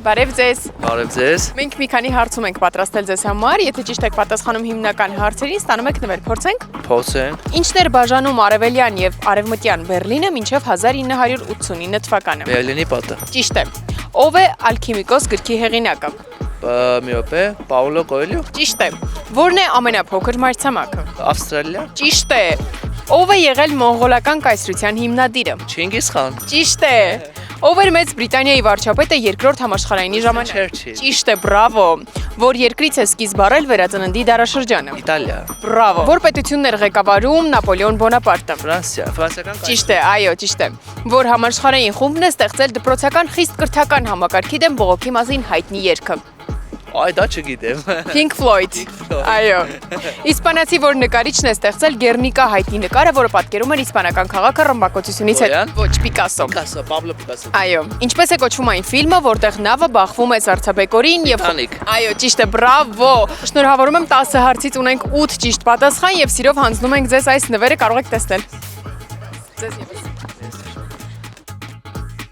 Բարև ձեզ։ Բարև ձեզ։ Մենք մի քանի հարցում ենք պատրաստել ձեզ համար, եթե ճիշտ եք պատասխանում հիմնական հարցերին, ստանում եք նվեր, փորձենք։ Փորձենք։ Ինչն էր բաժանում արևելյան եւ արևմտյան Բերլինը մինչև 1989 թվականը։ Բերլինի պատը։ Ճիշտ է։ Ով է Ալքիմիկոս գրքի հեղինակը։ Մի րոպե, Պաուլո Կոելյո։ Ճիշտ է։ Որն է ամենափոքր մայրցամաքը։ Ավստրալիա։ Ճիշտ է։ Ով է եղել մոնղոլական կայսրության հիմնադիրը։ Չինգիզ խան։ Ճիշտ է։ Ով էր Մեծ Բրիտանիայի վարչապետը երկրորդ համաշխարհայինի ժամանակ։ Չերչիլ։ Ճիշտ է, բրավո։ Որ երկրից է սկիզբ առել վերածննդի դարաշրջանը։ Իտալիա։ Բրավո։ Որ պետությունն էր ղեկավարում Նապոլեոն Բոնապարտը։ Ֆրանսիա, ֆրանսիական Ճիշտ է, այո, ճիշտ է։ Որ համաշխարհային խումբն է ստեղծել դպրոցական խիստ կրթական համակարգի դեմ բողոքի մասին հայտնի երգը։ Այ դա չգիտեմ։ Pink Floyd։ Այո։ Իսպանացի որ նկարիչն է ստեղծել Գերնիկա հայտնի նկարը, որը պատկերում էր իսպանական քաղաքը ռմբակոծությունից հետո։ Ոչ, Պիկասո։ Պիկասո, Պաբլո Պիկասո։ Այո։ Ինչպես է կոչվում այն ֆիլմը, որտեղ նավը բախվում է սառցապեկորին եւ Տիտանիկ։ Այո, ճիշտ է, բրավո։ Շնորհավորում եմ 10 հարցից ունենք 8 ճիշտ պատասխան եւ սիրով հանձնում ենք ձեզ այս նվերը, կարող եք տեսնել։ Ձեզ եւս։